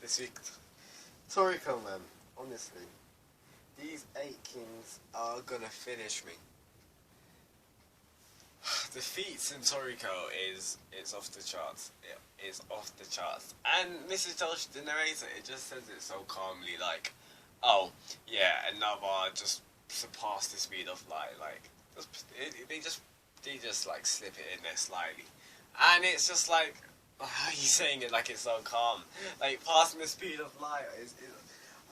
this week. Toriko, man, honestly, these 8 kings are gonna finish me. The feats in Toriko is off the charts. It is off the charts. And Mrs. Josh, the narrator, it just says it so calmly, like, oh, yeah, another just surpassed the speed of light. Like, they just like slip it in there slightly. And it's just like, how are you saying it like it's so calm? Like, passing the speed of light is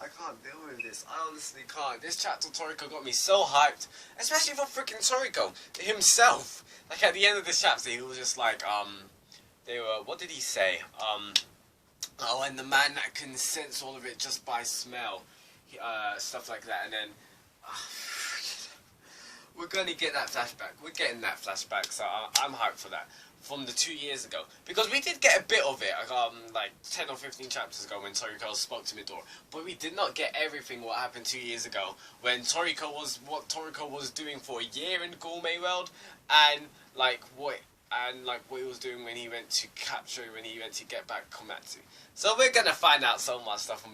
I can't deal with this. I honestly can't. This chapter Toriko got me so hyped, especially for freaking Toriko himself. Like, at the end of this chapter, he was just like, what did he say? Oh, and the man that can sense all of it just by smell, stuff like that, and then, we're gonna get that flashback. We're getting that flashback, so I'm hyped for that. From the 2 years ago, because we did get a bit of it, like 10 or 15 chapters ago when Toriko spoke to Midori, but we did not get everything what happened 2 years ago when Toriko was doing for a year in Gourmet World, and what he was doing when he went to get back Komatsu. So we're gonna find out so much stuff on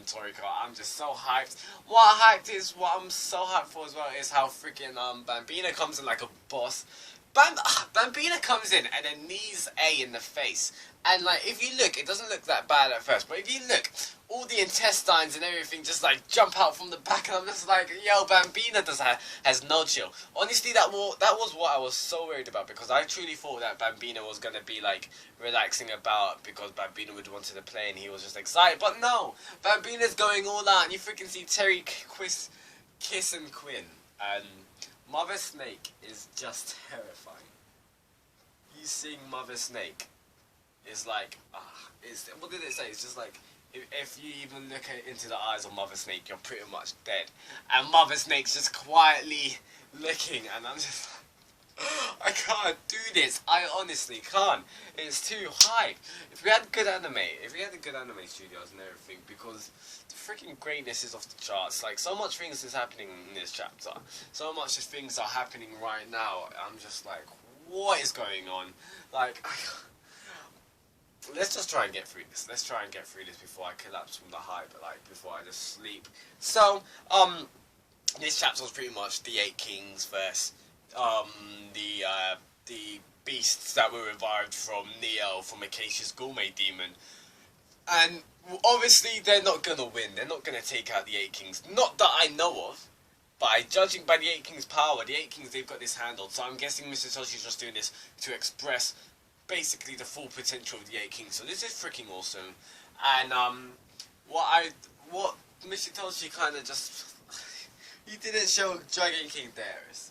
Toriko. I'm just so hyped. What I'm so hyped for as well is how freaking Bambina comes in like a boss. Bambina comes in and then knees A in the face. And, like, if you look, it doesn't look that bad at first. But if you look, all the intestines and everything just, like, jump out from the back. And I'm just like, yo, Bambina has no chill. Honestly, that was what I was so worried about. Because I truly thought that Bambina was going to be, like, relaxing about. Because Bambina would wanted to play and he was just excited. But no, Bambina's going all out. And you freaking see Terry kiss and Quinn. And Mother Snake is just terrifying. You seeing Mother Snake is like, what did it say? It's just like, if you even look into the eyes of Mother Snake, you're pretty much dead. And Mother Snake's just quietly looking, and I'm just I can't do this. I honestly can't. It's too high. If we had good anime studios and everything, because the freaking greatness is off the charts. Like, so much things is happening in this chapter. So much things are happening right now. I'm just like, what is going on? Like, let's just try and get through this. Let's try and get through this before I collapse from the hype, like, before I just sleep. So, this chapter was pretty much the 8 kings versus the beasts that were revived from Neo, from Acacia's Gourmet Demon. And obviously they're not gonna win. They're not gonna take out the 8 kings. Not that I know of. But judging by the 8 kings' power, the 8 kings, they've got this handled. So I'm guessing Mr. Toshi's just doing this to express basically the full potential of the 8 kings. So this is freaking awesome. And what Mr. Toshi kind of just he didn't show Dragon King Darius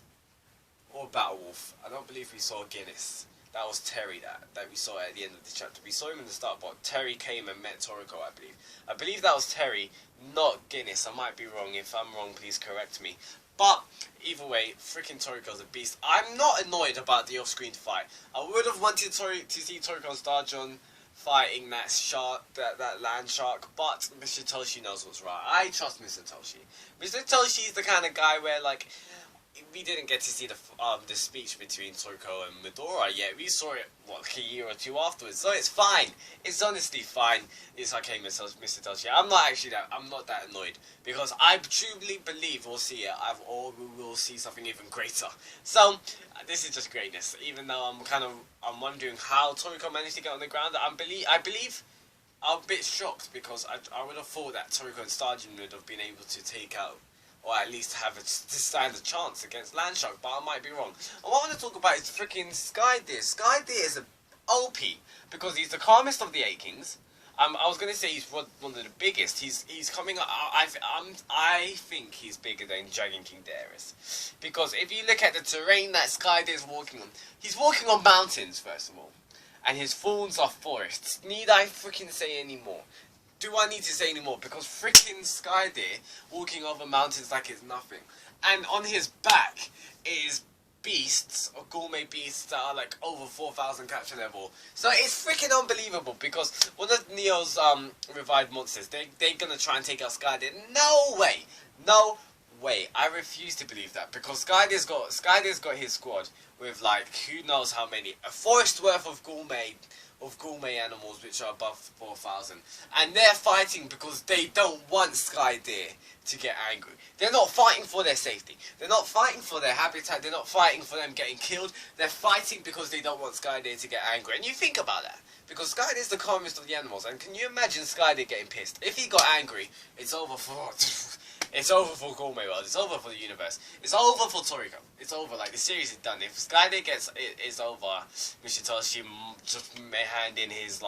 or Battlewolf. I don't believe we saw Guinness. That was Terry that we saw at the end of the chapter. We saw him in the start, but Terry came and met Toriko, I believe. I believe that was Terry, not Guinness. I might be wrong. If I'm wrong, please correct me. But either way, freaking Toriko's a beast. I'm not annoyed about the off-screen fight. I would have wanted to see Toriko and Starjon fighting that shark, that land shark, but Mr. Toshi knows what's right. I trust Mr. Toshi. Mr. Toshi's the kind of guy where, like, we didn't get to see the speech between Toriko and Midori yet. We saw it, like a year or two afterwards. So it's fine. It's honestly fine. It's okay, Mr. Toshi. I'm not that annoyed. Because I truly believe we'll see it. Or we will see something even greater. So, this is just greatness. Even though I'm wondering how Toriko managed to get on the ground. I believe I'm a bit shocked because I would have thought that Toriko and Starjin would have been able to take out, or at least to stand a chance against Landshark, but I might be wrong. And what I want to talk about is freaking Skydeer. Skydeer is an OP, because he's the calmest of the 8 kings. I was going to say he's one of the biggest. He's coming up, I think he's bigger than Dragon King Darius. Because if you look at the terrain that Skydeer is walking on, he's walking on mountains, first of all. And his fawns are forests. Need I freaking say any more? Do I need to say any more? Because freaking Skydeer walking over mountains like it's nothing. And on his back is beasts, or gourmet beasts that are like over 4,000 capture level. So it's freaking unbelievable because one of Neo's revived monsters, they're gonna try and take out Skydeer. No way! No way. I refuse to believe that because Skydeer's got his squad with like who knows how many. A forest worth of gourmet of gourmet animals which are above 4,000. And they're fighting because they don't want Skydeer to get angry. They're not fighting for their safety. They're not fighting for their habitat. They're not fighting for them getting killed. They're fighting because they don't want Skydeer to get angry. And you think about that. Because Skydeer is the calmest of the animals. And can you imagine Skydeer getting pissed? If he got angry, it's over for... It's over for Gourmet World. It's over for the universe. It's over for Toriko. It's over. Like, the series is done. If Skydeer gets is over, Mishitoshi just may hand in his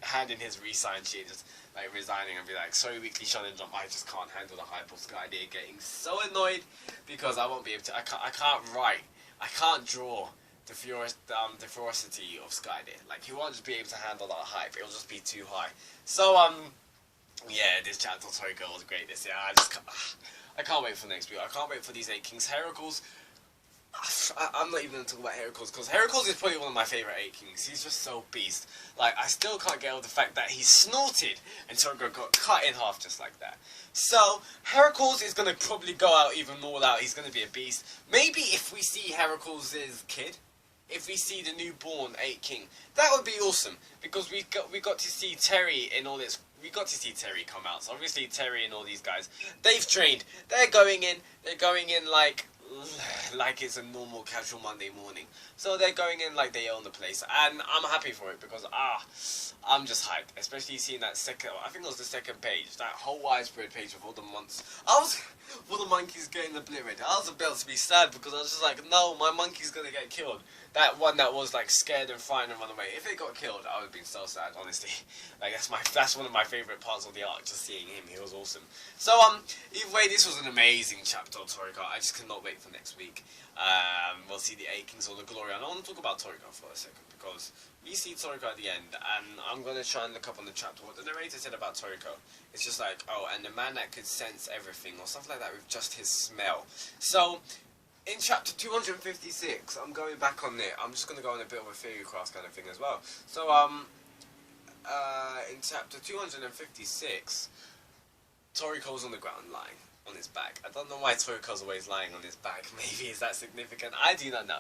hand in his resign sheet, just like resigning and be like, sorry, Weekly Shonen Jump, I just can't handle the hype of Skydeer getting so annoyed because I won't be able to. I can't write. I can't draw the ferocity of Skydeer. Like, he won't just be able to handle that hype. It'll just be too high. So yeah, this chapter Toriko was great this year. I can't wait for next week. I can't wait for these 8 Kings. Heracles, I'm not even going to talk about Heracles, because Heracles is probably one of my favourite 8 Kings. He's just so beast. Like, I still can't get over the fact that he snorted and Toriko got cut in half just like that. So, Heracles is going to probably go out even more out. He's going to be a beast. Maybe if we see Heracles' kid, if we see the newborn 8 King, that would be awesome, because we got to see Terry in all its... We got to see Terry come out. So obviously Terry and all these guys, they've trained. They're going in like it's a normal casual Monday morning. So they're going in like they own the place, and I'm happy for it because I'm just hyped. Especially seeing that second, I think it was the second page, that whole widespread page of all the months. All the monkeys getting obliterated. I was about to be sad because I was just like, no, my monkey's gonna get killed. That one that was like scared and frightened and run away. If it got killed, I would have been so sad, honestly. Like, that's one of my favourite parts of the arc, just seeing him. He was awesome. So either way, this was an amazing chapter of Toriko. I just cannot wait for next week. We'll see the 8 Kings of the Glory. And I want to talk about Toriko for a second, because we see Toriko at the end, and I'm going to try and look up on the chapter what the narrator said about Toriko. It's just like, oh, and the man that could sense everything, or something like that, with just his smell. So in chapter 256, I'm going back on it. I'm just going to go on a bit of a theory class kind of thing as well. So, in chapter 256, Toriko's on the ground lying on his back. I don't know why Toriko's always lying on his back. Maybe is that significant? I do not know.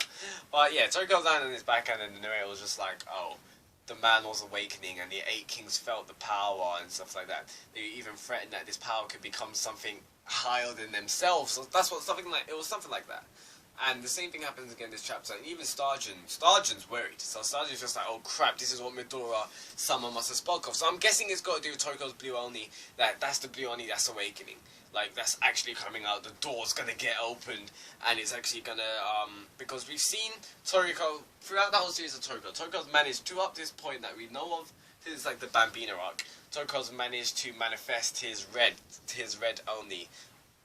But yeah, Toriko's lying on his back, and then the narrator was just like, oh, the man was awakening, and the 8 Kings felt the power and stuff like that. They even threatened that this power could become something higher than themselves. So that's what it was something like that. And the same thing happens again in this chapter. And even Starjan's worried. So Starjan's just like, oh crap, this is what Midora someone must have spoke of. So I'm guessing it's got to do with Toriko's Blue Oni. That's the Blue Oni that's awakening. Like, that's actually coming out. The door's gonna get opened, and it's actually gonna because we've seen Toriko throughout the whole series of Toriko. Toriko's managed to, up this point that we know of, this is like the Bambina arc, Toriko's managed to manifest his red Oni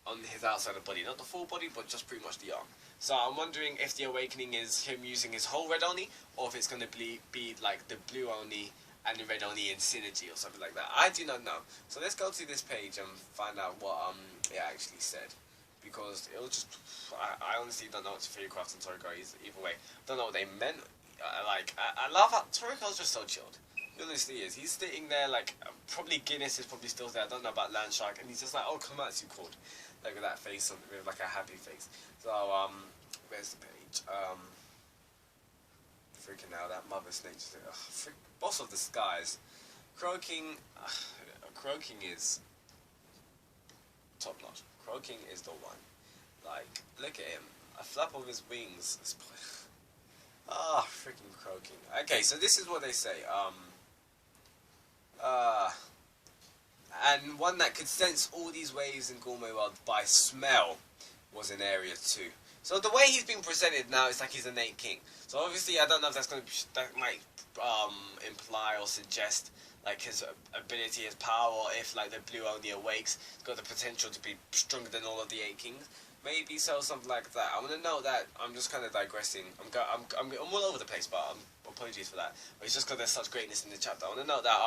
on his outside of body, not the full body, but just pretty much the arm. So I'm wondering if the awakening is him using his whole red Oni, or if it's gonna be like the blue Oni and the red Oni in synergy or something like that. I do not know. So let's go to this page and find out what it actually said, because it'll just I honestly don't know what to figure craft on Toriko either way. Don't know what they meant. I love how Toriko's just so chilled. He honestly is. He's sitting there like probably Guinness is probably still there. I don't know about Landshark, and he's just like, oh, Komatsu called, like with that face on, with like a happy face. So where's the page? Freaking hell, that mother snake just boss of the skies. Croaking is top notch. Croaking is the one. Like, look at him. A flap of his wings. Freaking Croaking. Okay, so this is what they say. And one that could sense all these waves in Gourmet World by smell was in Area 2. So the way he's being presented now is like he's an 8 King. So obviously I don't know if that might imply or suggest like his ability, his power, or if like the blue only awakes, it's got the potential to be stronger than all of the 8 Kings. Maybe so, something like that. I want to know that. I'm just kind of digressing. I'm all over the place, but apologies for that. But it's just because there's such greatness in the chapter. I want to know that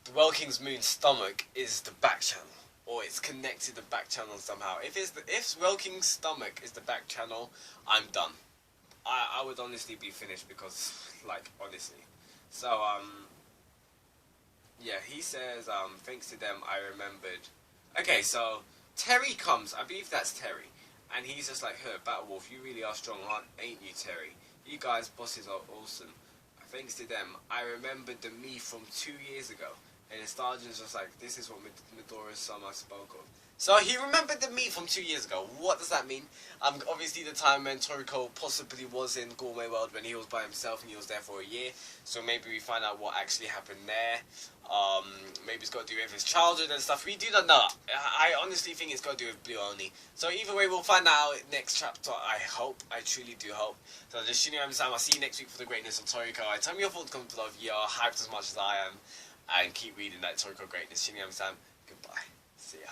the Welking's Moon's stomach is the back channel, or it's connected to the back channel somehow. If Welking's stomach is the back channel, I'm done. I would honestly be finished, because like honestly. So yeah, he says thanks to them I remembered. Okay, so Terry comes, I believe that's Terry, and he's just like, Battle Wolf, you really are strong, ain't you, Terry? You guys, bosses are awesome. Thanks to them, I remembered the me from 2 years ago. And nostalgia's just like, this is what Midoriya-sama spoke of. So he remembered the me from 2 years ago. What does that mean? Obviously the time when Toriko possibly was in Gourmet World when he was by himself and he was there for a year. So maybe we find out what actually happened there. Maybe it's got to do with his childhood and stuff. We do not know. I honestly think it's got to do with Blue only. So either way, we'll find out next chapter. I hope. I truly do hope. So just Shinigami-san, I'll see you next week for the greatness of Toriko. Tell me your thoughts comment below if you are hyped as much as I am. And keep reading that Toriko greatness. Shinigami-san, goodbye. See ya.